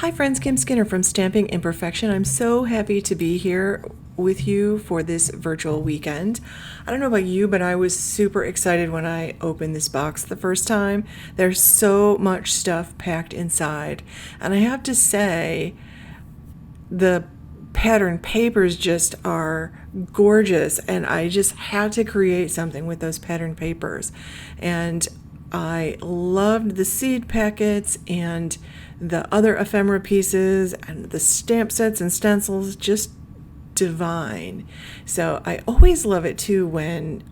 Hi friends, Kim Skinner from Stamping Imperfection. I'm so happy to be here with you for this virtual weekend. I don't know about you, but I was super excited when I opened this box the first time. There's so much stuff packed inside. And I have to say, the pattern papers just are gorgeous, and I just had to create something with those pattern papers. And I loved the seed packets and the other ephemera pieces and the stamp sets and stencils, just divine. So I always love it too when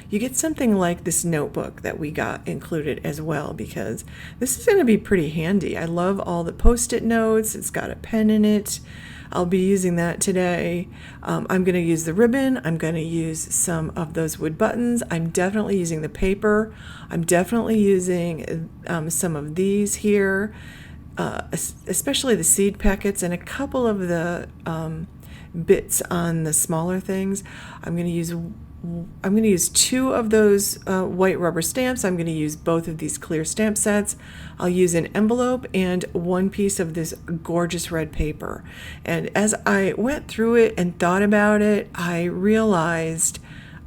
you get something like this notebook that we got included as well, because this is going to be pretty handy. I love all the post-it notes. It's got a pen in it. I'll be using that today. I'm going to use the ribbon. I'm going to use some of those wood buttons. I'm definitely using the paper. I'm definitely using some of these here, especially the seed packets and a couple of the bits on the smaller things. I'm going to use two of those white rubber stamps. I'm going to use both of these clear stamp sets. I'll use an envelope and one piece of this gorgeous red paper. And as I went through it and thought about it, I realized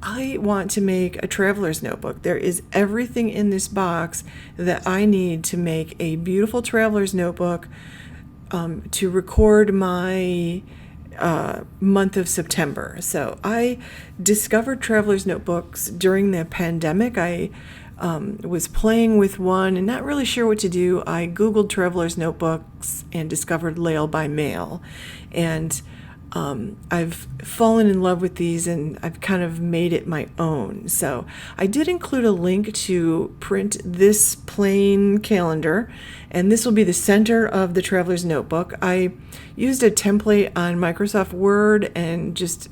I want to make a traveler's notebook. There is everything in this box that I need to make a beautiful traveler's notebook to record my month of September. So I discovered traveler's notebooks during the pandemic. I was playing with one and not really sure what to do. I Googled traveler's notebooks and discovered Lail by Mail. And I've fallen in love with these, and I've kind of made it my own. So I did include a link to print this plain calendar, and this will be the center of the traveler's notebook. I used a template on Microsoft Word and just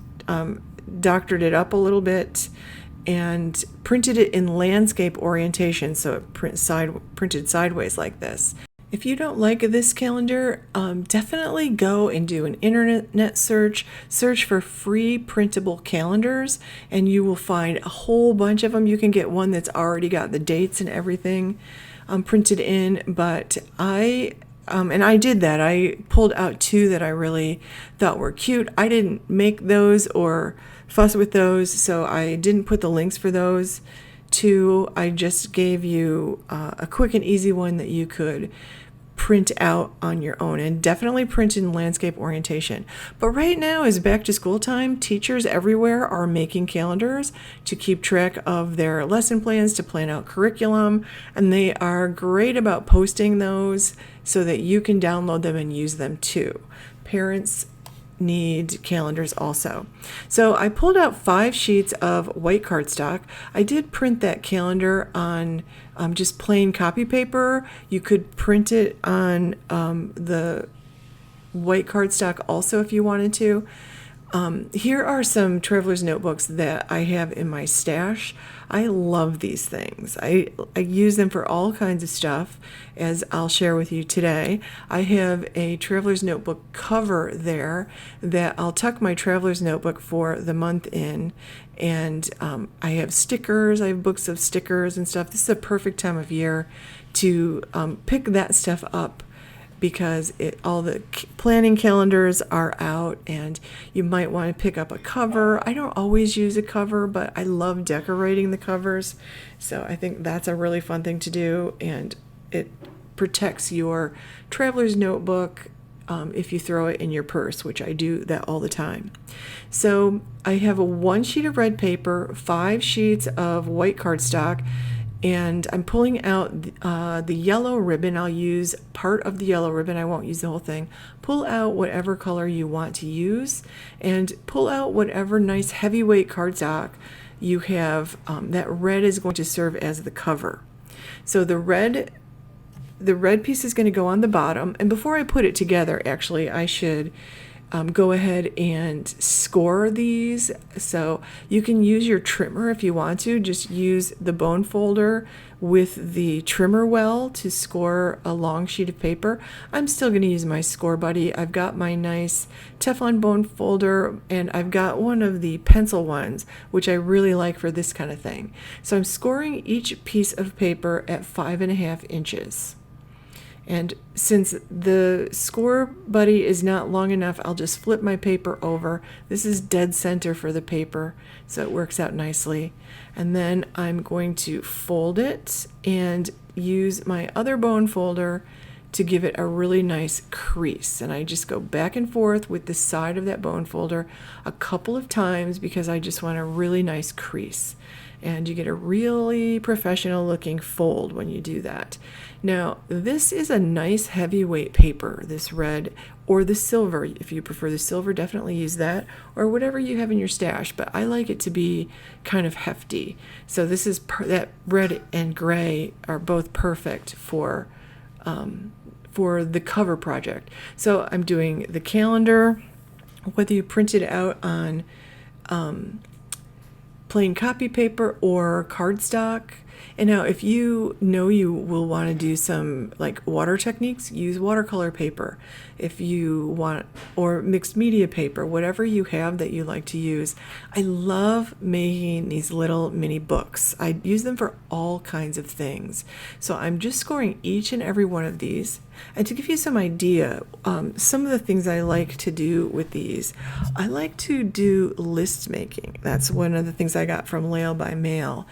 doctored it up a little bit and printed it in landscape orientation, so it printed sideways like this. If you don't like this calendar, definitely go and do an internet search for free printable calendars, and you will find a whole bunch of them. You can get one that's already got the dates and everything printed in, but I did that. I pulled out two that I really thought were cute. I didn't make those or fuss with those, so I didn't put the links for those two. I just gave you a quick and easy one that you could print out on your own, and definitely print in landscape orientation. But right now is back to school time. Teachers everywhere are making calendars to keep track of their lesson plans, to plan out curriculum, and they are great about posting those so that you can download them and use them too. Parents need calendars also. So I pulled out 5 sheets of white cardstock. I did print that calendar on just plain copy paper. You could print it on the white cardstock also if you wanted to. Here are some traveler's notebooks that I have in my stash. I love these things. I use them for all kinds of stuff, as I'll share with you today. I have a traveler's notebook cover there that I'll tuck my traveler's notebook for the month in. And I have stickers. I have books of stickers and stuff. This is a perfect time of year to pick that stuff up, because all the planning calendars are out, and you might want to pick up a cover. I don't always use a cover, but I love decorating the covers. So I think that's a really fun thing to do, and it protects your traveler's notebook if you throw it in your purse, which I do that all the time. So I have 1 sheet of red paper, 5 sheets of white cardstock, and I'm pulling out the yellow ribbon. I'll use part of the yellow ribbon. I won't use the whole thing. Pull out whatever color you want to use, and pull out whatever nice heavyweight cardstock you have. That red is going to serve as the cover. So the red piece is going to go on the bottom. And before I put it together, actually, I should go ahead and score these. So you can use your trimmer if you want to. Just use the bone folder with the trimmer well to score a long sheet of paper. I'm still going to use my Score Buddy. I've got my nice Teflon bone folder, and I've got one of the pencil ones, which I really like for this kind of thing. So I'm scoring each piece of paper at 5.5 inches. And since the score buddy is not long enough, I'll just flip my paper over. This is dead center for the paper, so it works out nicely. And then I'm going to fold it and use my other bone folder to give it a really nice crease. And I just go back and forth with the side of that bone folder a couple of times because I just want a really nice crease. And you get a really professional looking fold when you do that. Now, this is a nice heavyweight paper, this red or the silver. If you prefer the silver, definitely use that, or whatever you have in your stash, but I like it to be kind of hefty. So this is that red and gray are both perfect for the cover project. So I'm doing the calendar, whether you print it out on plain copy paper or cardstock. And now if you know you will want to do some like water techniques, use watercolor paper. If you want, or mixed media paper, whatever you have that you like to use. I love making these little mini books. I use them for all kinds of things. So I'm just scoring each and every one of these. And to give you some idea, some of the things I like to do with these, I like to do list making. That's one of the things I got from Lail by Mail.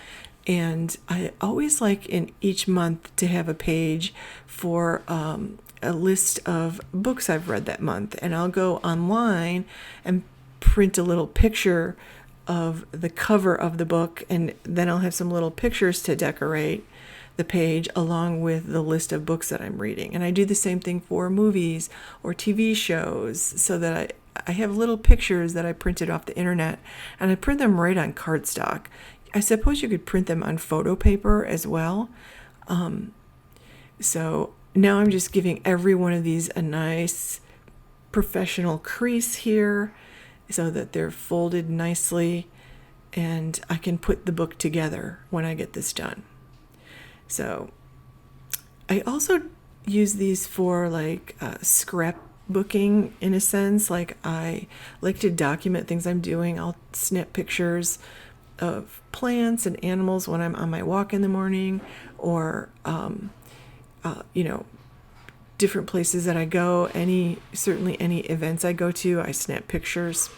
And I always like in each month to have a page for a list of books I've read that month. And I'll go online and print a little picture of the cover of the book, and then I'll have some little pictures to decorate the page along with the list of books that I'm reading. And I do the same thing for movies or TV shows, so that I have little pictures that I printed off the internet, and I print them right on cardstock. I suppose you could print them on photo paper as well. So now I'm just giving every one of these a nice professional crease here so that they're folded nicely, and I can put the book together when I get this done. So I also use these for like scrapbooking in a sense. Like I like to document things I'm doing. I'll snap pictures of plants and animals when I'm on my walk in the morning, or different places that I go, certainly any events I go to, I snap pictures.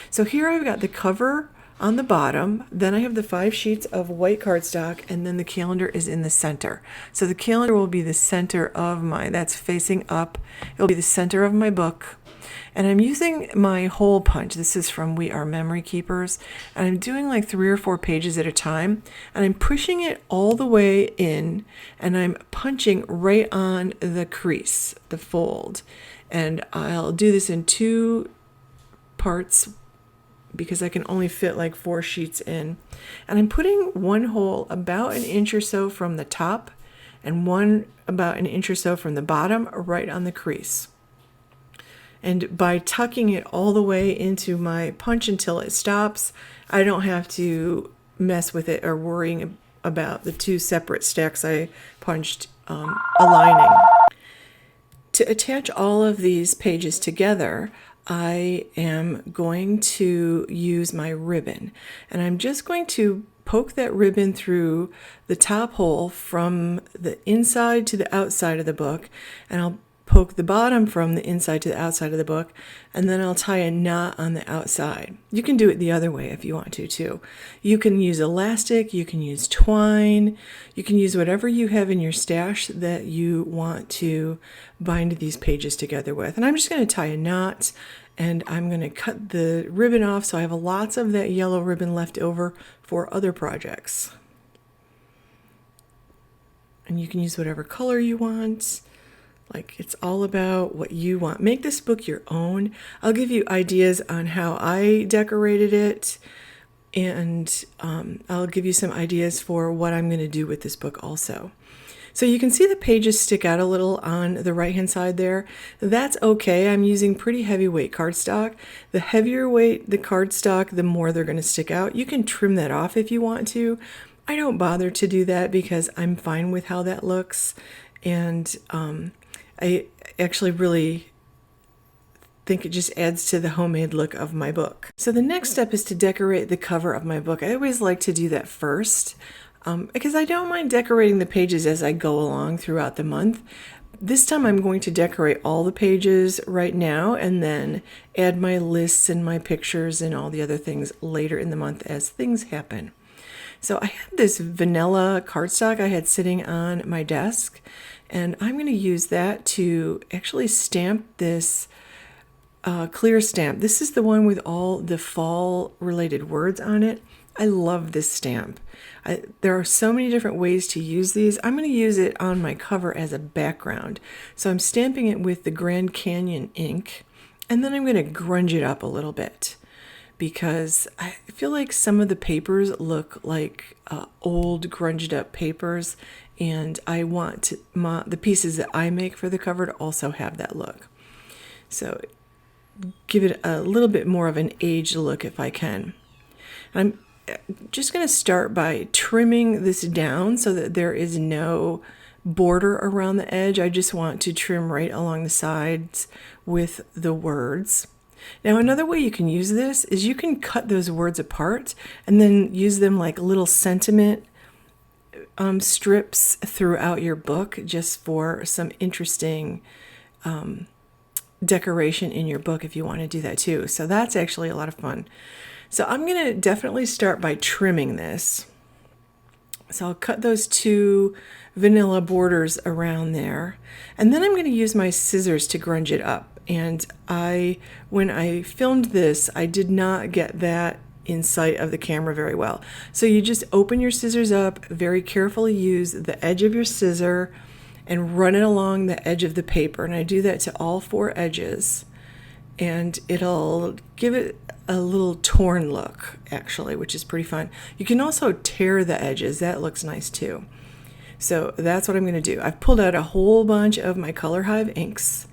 So here I've got the cover on the bottom, then I have the 5 sheets of white cardstock, and then the calendar is in the center. So the calendar will be the center of that's facing up. It'll be the center of my book. And I'm using my hole punch. This is from We Are Memory Keepers. And I'm doing like 3 or 4 pages at a time. And I'm pushing it all the way in. And I'm punching right on the crease, the fold. And I'll do this in 2 parts because I can only fit like 4 sheets in. And I'm putting one hole about an inch or so from the top and one about an inch or so from the bottom right on the crease. And by tucking it all the way into my punch until it stops, I don't have to mess with it or worrying about the 2 separate stacks I punched aligning. To attach all of these pages together, I am going to use my ribbon. And I'm just going to poke that ribbon through the top hole from the inside to the outside of the book, and I'll poke the bottom from the inside to the outside of the book, and then I'll tie a knot on the outside. You can do it the other way if you want to too. You can use elastic, you can use twine, you can use whatever you have in your stash that you want to bind these pages together with. And I'm just going to tie a knot, and I'm going to cut the ribbon off so I have lots of that yellow ribbon left over for other projects. And you can use whatever color you want. Like, it's all about what you want. Make this book your own. I'll give you ideas on how I decorated it, and I'll give you some ideas for what I'm going to do with this book also. So you can see the pages stick out a little on the right-hand side there. That's okay. I'm using pretty heavyweight cardstock. The heavier weight the cardstock, the more they're going to stick out. You can trim that off if you want to. I don't bother to do that because I'm fine with how that looks. And I actually really think it just adds to the homemade look of my book. So the next step is to decorate the cover of my book. I always like to do that first because I don't mind decorating the pages as I go along throughout the month. This time I'm going to decorate all the pages right now and then add my lists and my pictures and all the other things later in the month as things happen. So I had this vanilla cardstock I had sitting on my desk, and I'm going to use that to actually stamp this clear stamp. This is the one with all the fall related words on it. I love this stamp. There are so many different ways to use these. I'm going to use it on my cover as a background. So I'm stamping it with the Grand Canyon ink, and then I'm going to grunge it up a little bit because I feel like some of the papers look like old grunged up papers, and I want the pieces that I make for the cover to also have that look. So give it a little bit more of an aged look if I can. I'm just going to start by trimming this down so that there is no border around the edge. I just want to trim right along the sides with the words. Now, another way you can use this is you can cut those words apart and then use them like little sentiment strips throughout your book just for some interesting decoration in your book if you want to do that too. So that's actually a lot of fun. So I'm going to definitely start by trimming this. So I'll cut those two vanilla borders around there. And then I'm going to use my scissors to grunge it up. And when I filmed this, I did not get that in sight of the camera very well. So you just open your scissors up, very carefully use the edge of your scissor and run it along the edge of the paper. And I do that to all four edges. And it'll give it a little torn look, actually, which is pretty fun. You can also tear the edges. That looks nice, too. So that's what I'm going to do. I've pulled out a whole bunch of my Color Hive inks,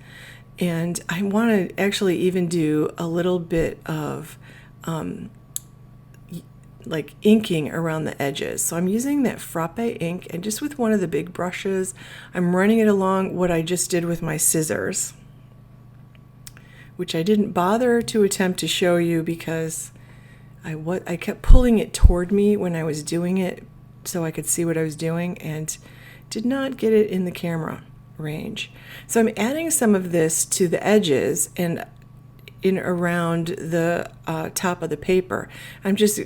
and I want to actually even do a little bit of like inking around the edges. So I'm using that frappe ink, and just with one of the big brushes, I'm running it along what I just did with my scissors, which I didn't bother to attempt to show you because I kept pulling it toward me when I was doing it so I could see what I was doing, and did not get it in the camera range. So I'm adding some of this to the edges and in around the top of the paper. I'm just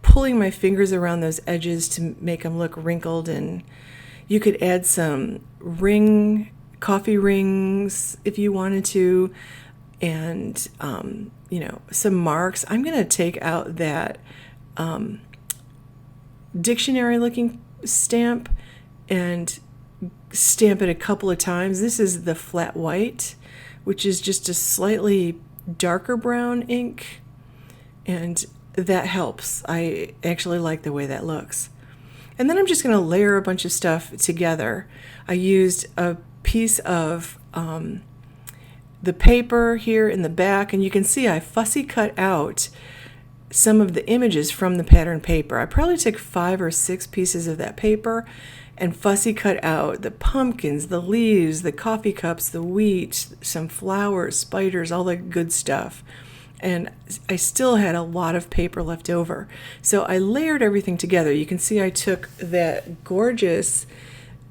pulling my fingers around those edges to make them look wrinkled, and you could add some coffee rings if you wanted to, and some marks. I'm going to take out that dictionary looking stamp and stamp it a couple of times. This is the flat white, which is just a slightly darker brown ink, and that helps. I actually like the way that looks. And then I'm just going to layer a bunch of stuff together. I used a piece of the paper here in the back, and you can see I fussy cut out some of the images from the pattern paper. I probably took 5 or 6 pieces of that paper and fussy cut out the pumpkins, the leaves, the coffee cups, the wheat, some flowers, spiders, all the good stuff. And I still had a lot of paper left over. So I layered everything together. You can see I took that gorgeous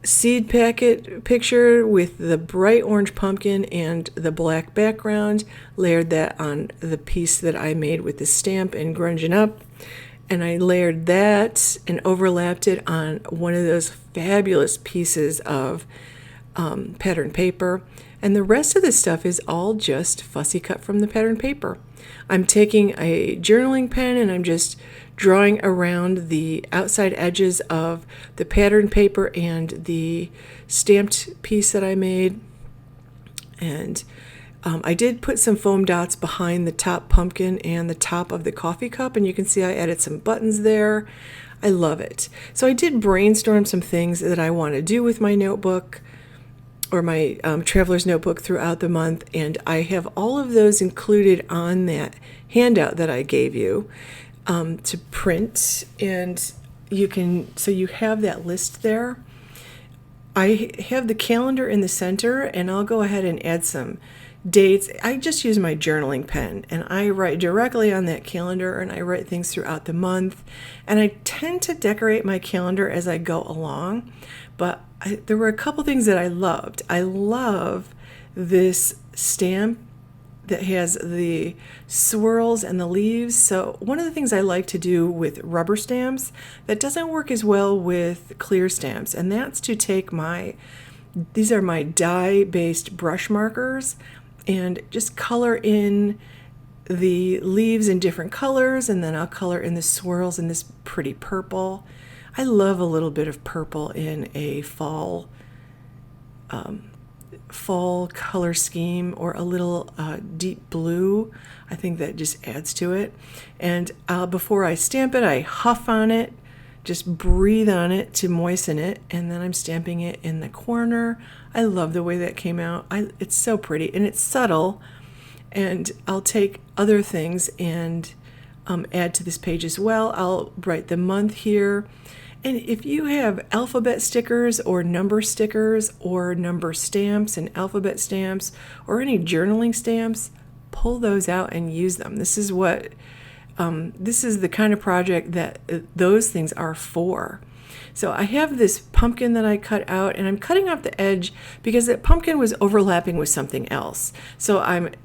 seed packet picture with the bright orange pumpkin and the black background, layered that on the piece that I made with the stamp and grunging up, and I layered that and overlapped it on one of those fabulous pieces of pattern paper, and the rest of the stuff is all just fussy cut from the pattern paper. I'm taking a journaling pen and I'm just drawing around the outside edges of the pattern paper and the stamped piece that I made. And I did put some foam dots behind the top pumpkin and the top of the coffee cup, and you can see I added some buttons there. I love it. So I did brainstorm some things that I want to do with my notebook, or my traveler's notebook, throughout the month, and I have all of those included on that handout that I gave you to print, and you have that list there. I have the calendar in the center, and I'll go ahead and add some dates. I just use my journaling pen, and I write directly on that calendar, and I write things throughout the month, and I tend to decorate my calendar as I go along, but there were a couple things that I loved. I love this stamp that has the swirls and the leaves. So one of the things I like to do with rubber stamps that doesn't work as well with clear stamps, and that's to take these are my dye-based brush markers, and just color in the leaves in different colors, and then I'll color in the swirls in this pretty purple. I love a little bit of purple in a fall color scheme, or a little deep blue. I think that just adds to it. And before I stamp it, I huff on it, just breathe on it to moisten it, and then I'm stamping it in the corner. I love the way that came out. It's so pretty, and it's subtle. And I'll take other things and add to this page as well. I'll write the month here. And if you have alphabet stickers or number stickers or number stamps and alphabet stamps or any journaling stamps, pull those out and use them. This is the kind of project that those things are for. So I have this pumpkin that I cut out, and I'm cutting off the edge because that pumpkin was overlapping with something else. So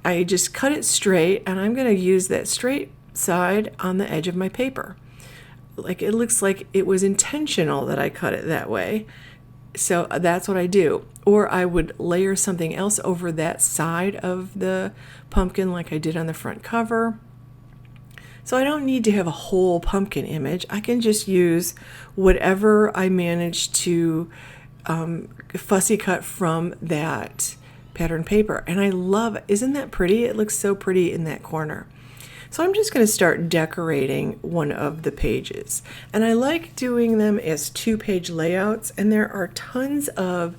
I just cut it straight, and I'm going to use that straight side on the edge of my paper. Like, it looks like it was intentional that I cut it that way. So that's what I do. Or I would layer something else over that side of the pumpkin like I did on the front cover. So I don't need to have a whole pumpkin image. I can just use whatever I manage to fussy cut from that pattern paper. And I love it. Isn't that pretty? It looks so pretty in that corner. So I'm just going to start decorating one of the pages. And I like doing them as 2-page layouts. And there are tons of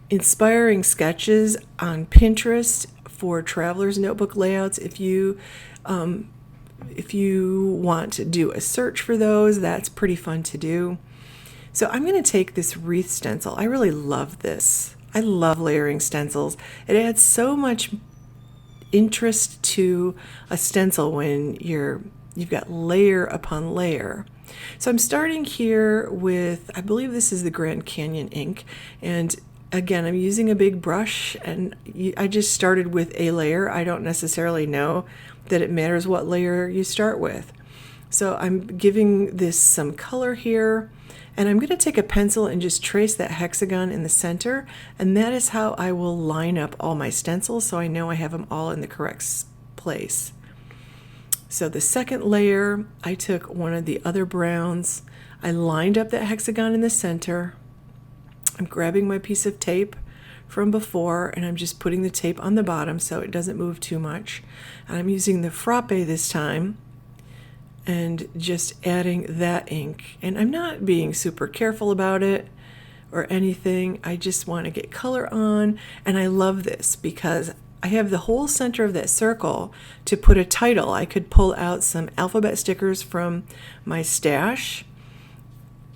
inspiring sketches on Pinterest for traveler's notebook layouts. If you want to do a search for those, that's pretty fun to do. So I'm going to take this wreath stencil. I really love this. I love layering stencils. It adds so much interest to a stencil when you've got layer upon layer. So I'm starting here with, I believe this is the Grand Canyon ink, and again, I'm using a big brush, and I just started with a layer. I don't necessarily know that it matters what layer you start with. So I'm giving this some color here, and I'm going to take a pencil and just trace that hexagon in the center, and that is how I will line up all my stencils so I know I have them all in the correct place. So the second layer, I took one of the other browns, I lined up that hexagon in the center. I'm grabbing my piece of tape from before, and I'm just putting the tape on the bottom so it doesn't move too much. And I'm using the frappe this time and just adding that ink. And I'm not being super careful about it or anything. I just want to get color on. And I love this because I have the whole center of that circle to put a title. I could pull out some alphabet stickers from my stash,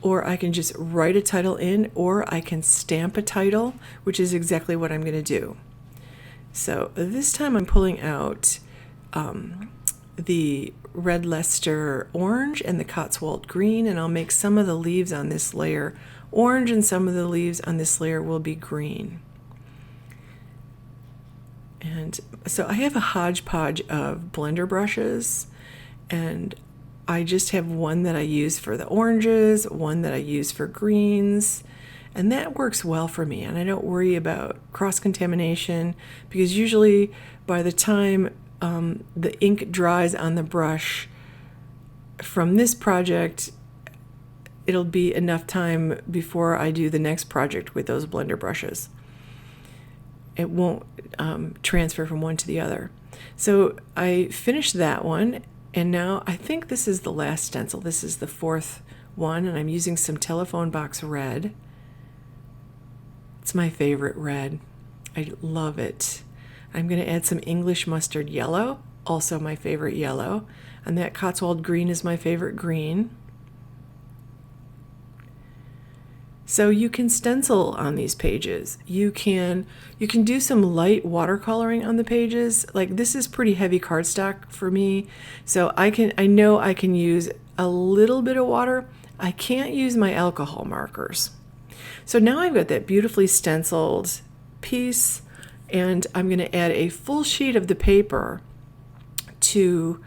or I can just write a title in, or I can stamp a title, which is exactly what I'm going to do. So this time I'm pulling out the red Leicester orange and the Cotswold green, and I'll make some of the leaves on this layer orange and some of the leaves on this layer will be green. And so I have a hodgepodge of blender brushes, and I just have one that I use for the oranges, one that I use for greens, and that works well for me, and I don't worry about cross-contamination because usually by the time the ink dries on the brush from this project, it'll be enough time before I do the next project with those blender brushes. It won't transfer from one to the other. So I finished that one, and now I think this is the last stencil. This is the fourth one, and I'm using some telephone box red. It's my favorite red. I love it. I'm going to add some English mustard yellow, also my favorite yellow, and that Cotswold green is my favorite green. So you can stencil on these pages. You can do some light watercoloring on the pages. Like, this is pretty heavy cardstock for me, so I know I can use a little bit of water. I can't use my alcohol markers. So now I've got that beautifully stenciled piece, and I'm going to add a full sheet of the paper to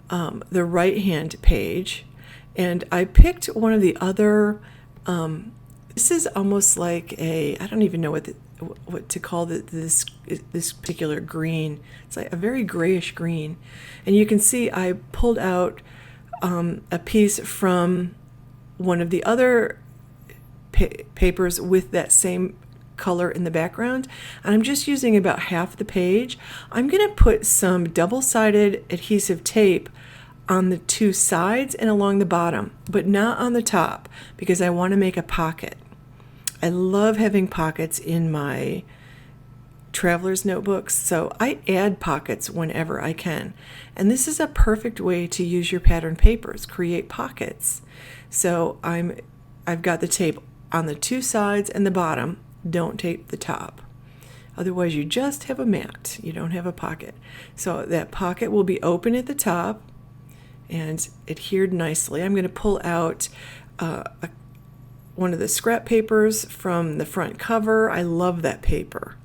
the right-hand page. And I picked one of the other, this is almost like I don't even know what to call this particular green. It's like a very grayish green. And you can see I pulled out a piece from one of the other papers with that same color in the background, and I'm just using about half the page. I'm going to put some double-sided adhesive tape on the two sides and along the bottom, but not on the top, because I want to make a pocket. I love having pockets in my traveler's notebooks, so I add pockets whenever I can. And this is a perfect way to use your pattern papers, create pockets. So I've got the tape on the two sides and the bottom. Don't tape the top. Otherwise you just have a mat. You don't have a pocket. So that pocket will be open at the top and adhered nicely. I'm going to pull out one of the scrap papers from the front cover. I love that paper.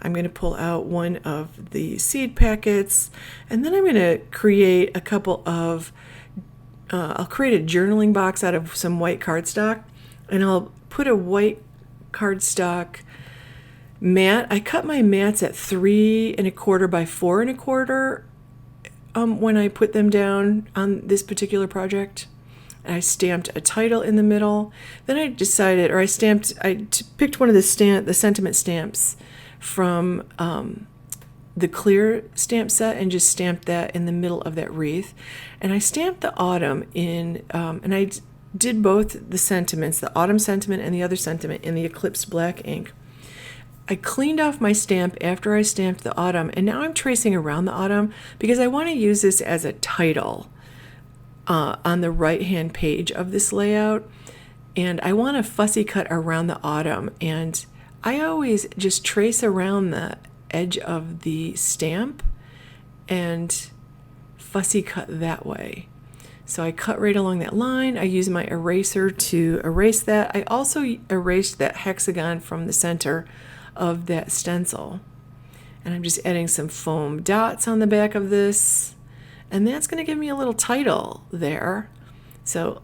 I'm going to pull out one of the seed packets, and then I'm going to create a couple of, I'll create a journaling box out of some white cardstock, and I'll put a white cardstock mat. I cut my mats at 3 1/4 by 4 1/4 when I put them down on this particular project. I stamped a title in the middle. Then I decided, or I picked one of the sentiment stamps from the clear stamp set and just stamped that in the middle of that wreath. And I stamped the autumn in, and I did both the sentiments, the autumn sentiment and the other sentiment, in the Eclipse black ink. I cleaned off my stamp after I stamped the autumn, and now I'm tracing around the autumn because I want to use this as a title on the right-hand page of this layout. And I want to fussy cut around the autumn, and I always just trace around the edge of the stamp and fussy cut that way. So I cut right along that line. I use my eraser to erase that. I also erased that hexagon from the center of that stencil. And I'm just adding some foam dots on the back of this. And that's going to give me a little title there. So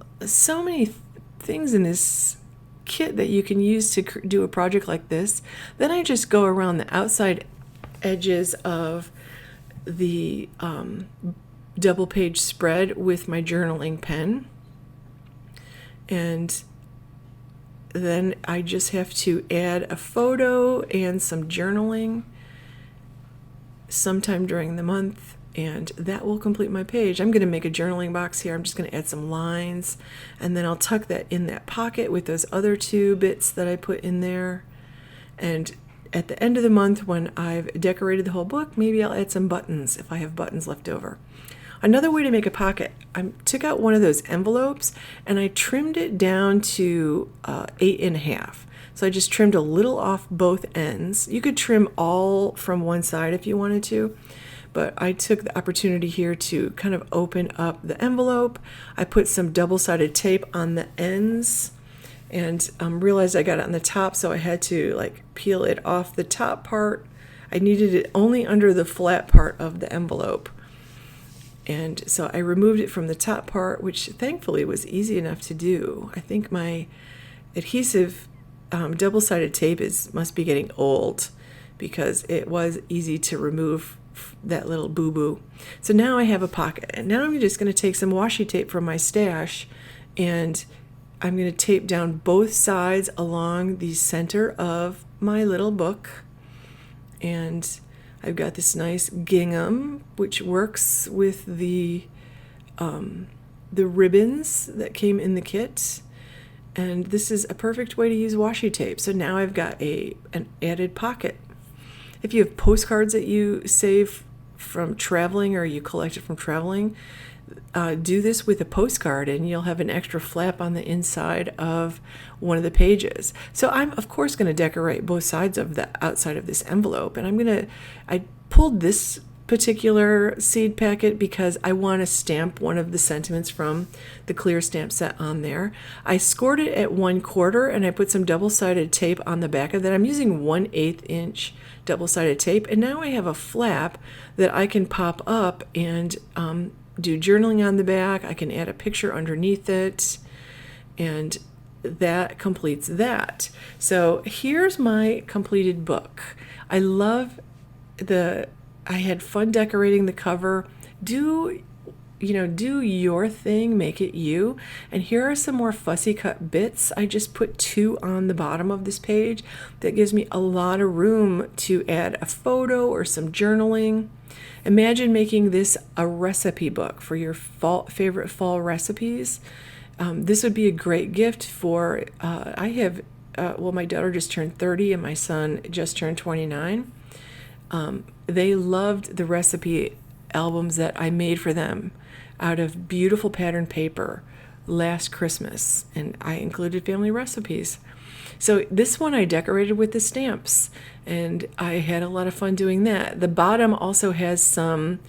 many things in this kit that you can use to do a project like this. Then I just go around the outside edges of the double page spread with my journaling pen, and then I just have to add a photo and some journaling sometime during the month, and that will complete my page. I'm going to make a journaling box here. I'm just going to add some lines, and then I'll tuck that in that pocket with those other two bits that I put in there. And at the end of the month, when I've decorated the whole book, maybe I'll add some buttons if I have buttons left over. Another way to make a pocket, I took out one of those envelopes and I trimmed it down to 8 1/2. So I just trimmed a little off both ends. You could trim all from one side if you wanted to, but I took the opportunity here to kind of open up the envelope. I put some double-sided tape on the ends and realized I got it on the top, so I had to peel it off the top part. I needed it only under the flat part of the envelope. And so I removed it from the top part, which thankfully was easy enough to do. I think my adhesive double-sided tape must be getting old, because it was easy to remove that little boo-boo. So now I have a pocket. And now I'm just going to take some washi tape from my stash, and I'm going to tape down both sides along the center of my little book. And I've got this nice gingham, which works with the ribbons that came in the kit. And this is a perfect way to use washi tape. So now I've got an added pocket. If you have postcards that you save from traveling or you collected from traveling, do this with a postcard and you'll have an extra flap on the inside of one of the pages. So I'm of course going to decorate both sides of the outside of this envelope, and I pulled this particular seed packet because I want to stamp one of the sentiments from the clear stamp set on there. I scored it at 1/4 and I put some double-sided tape on the back of that. I'm using 1/8 inch double-sided tape, and now I have a flap that I can pop up and do journaling on the back. I can add a picture underneath it, and that completes that. So here's my completed book. I had fun decorating the cover. Do your thing, make it you. And here are some more fussy cut bits. I just put 2 on the bottom of this page. That gives me a lot of room to add a photo or some journaling. Imagine making this a recipe book for your favorite fall recipes. This would be a great gift for, my daughter just turned 30 and my son just turned 29. They loved the recipe albums that I made for them out of beautiful pattern paper last Christmas, and I included family recipes. So this one I decorated with the stamps, and I had a lot of fun doing that. The bottom also has some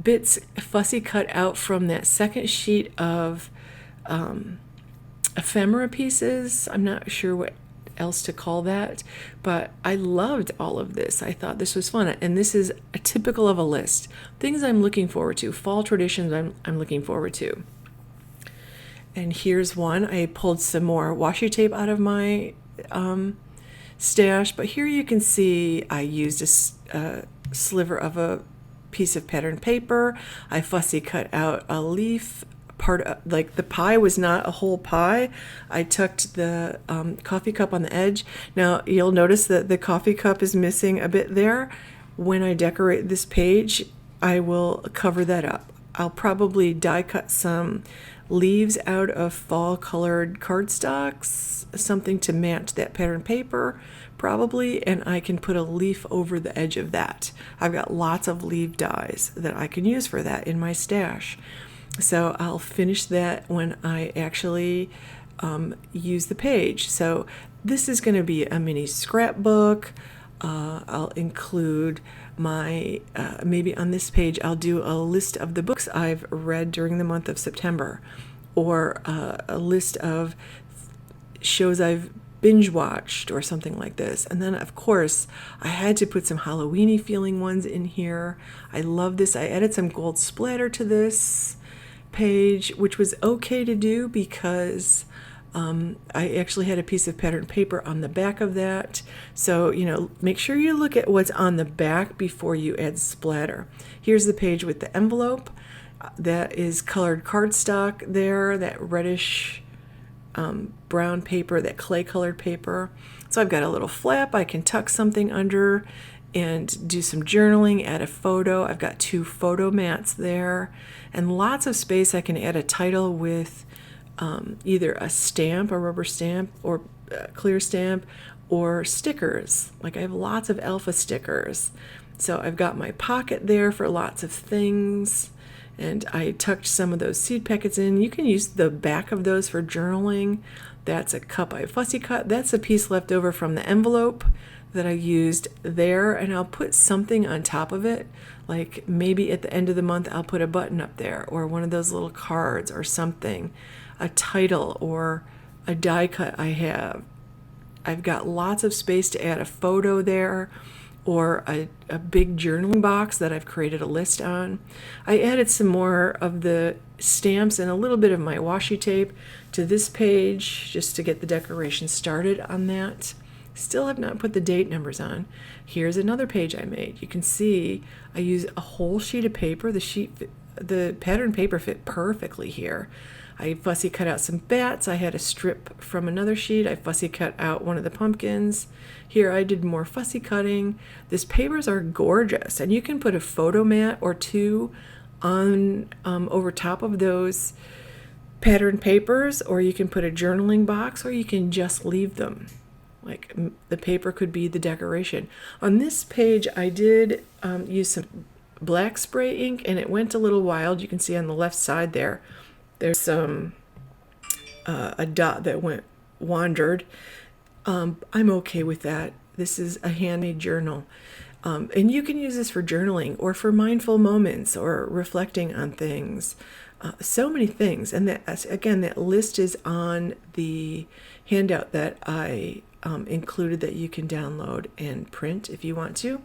bits fussy cut out from that second sheet of ephemera pieces. I'm not sure what else to call that, but I loved all of this. I thought this was fun, and this is a typical of a list. Things I'm looking forward to, fall traditions I'm looking forward to. And here's one. I pulled some more washi tape out of my stash, but here you can see I used a sliver of a piece of pattern paper. I fussy cut out a leaf. Like the pie was not a whole pie. I tucked the coffee cup on the edge. Now you'll notice that the coffee cup is missing a bit there. When I decorate this page, I will cover that up. I'll probably die cut some leaves out of fall colored cardstocks, something to match that pattern paper probably, and I can put a leaf over the edge of that. I've got lots of leaf dies that I can use for that in my stash. So I'll finish that when I actually use the page. So this is going to be a mini scrapbook. I'll include my, maybe on this page, I'll do a list of the books I've read during the month of September, or a list of shows I've binge watched or something like this. And then of course I had to put some Halloween-y feeling ones in here. I love this. I added some gold splatter to this page, which was okay to do because I actually had a piece of pattern paper on the back of that. So, make sure you look at what's on the back before you add splatter. Here's the page with the envelope. That is colored cardstock there, that reddish brown paper, that clay colored paper. So I've got a little flap. I can tuck something under and do some journaling, add a photo. I've got 2 photo mats there, and lots of space. I can add a title with either a stamp, a rubber stamp, or a clear stamp, or stickers. Like I have lots of alpha stickers. So I've got my pocket there for lots of things, and I tucked some of those seed packets in. You can use the back of those for journaling. That's a cup I fussy cut. That's a piece left over from the envelope that I used there, and I'll put something on top of it, like maybe at the end of the month I'll put a button up there, or one of those little cards or something, a title or a die cut I have. I've got lots of space to add a photo there, or a big journaling box that I've created a list on. I added some more of the stamps and a little bit of my washi tape to this page just to get the decoration started on that. Still have not put the date numbers on. Here's another page I made. You can see I use a whole sheet of paper. The pattern paper fit perfectly here. I fussy cut out some bats. I had a strip from another sheet. I fussy cut out one of the pumpkins. Here I did more fussy cutting. These papers are gorgeous, and you can put a photo mat or 2 on over top of those pattern papers, or you can put a journaling box, or you can just leave them. Like the paper could be the decoration. On this page, I did use some black spray ink, and it went a little wild. You can see on the left side there, there's some a dot that wandered. I'm okay with that. This is a handmade journal. And you can use this for journaling or for mindful moments or reflecting on things. So many things. And that, again, that list is on the handout that I included that you can download and print if you want to.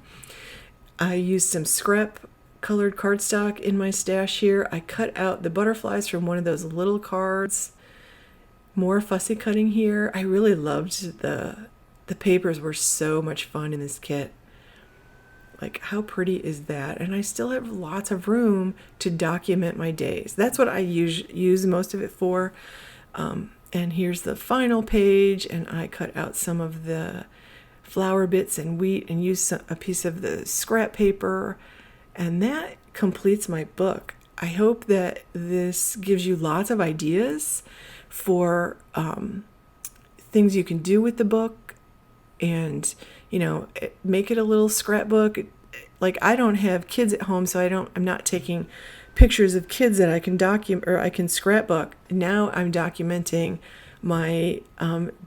I used some scrap colored cardstock in my stash here. I cut out the butterflies from one of those little cards. More fussy cutting here. I really loved the papers were so much fun in this kit. Like, how pretty is that? And I still have lots of room to document my days. That's what I use most of it for. And here's the final page, and I cut out some of the flour bits and wheat and use a piece of the scrap paper. And that completes my book. I hope that this gives you lots of ideas for things you can do with the book, and make it a little scrapbook. Like, I don't have kids at home, so I'm not taking pictures of kids that I can document or I can scrapbook. Now I'm documenting my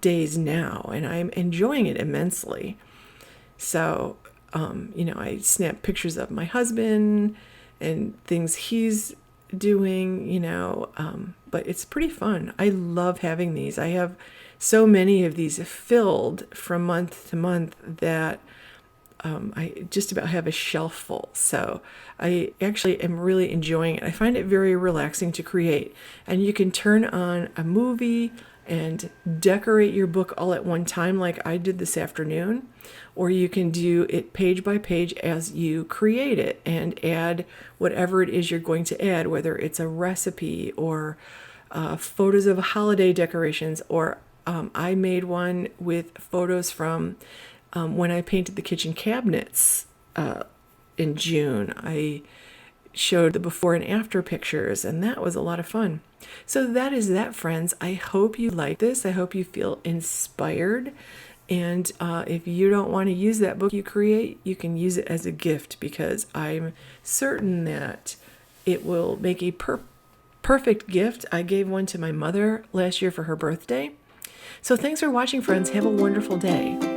days now, and I'm enjoying it immensely. So I snap pictures of my husband and things he's doing, but it's pretty fun. I love having these. I have so many of these filled from month to month that I just about have a shelf full. So I actually am really enjoying it. I find it very relaxing to create. And you can turn on a movie and decorate your book all at one time like I did this afternoon. Or you can do it page by page as you create it and add whatever it is you're going to add, whether it's a recipe or photos of holiday decorations, or I made one with photos from when I painted the kitchen cabinets in June. I showed the before and after pictures, and that was a lot of fun. So that is that, friends. I hope you like this. I hope you feel inspired. And if you don't want to use that book you create, you can use it as a gift, because I'm certain that it will make a perfect gift. I gave one to my mother last year for her birthday. So thanks for watching, friends. Have a wonderful day.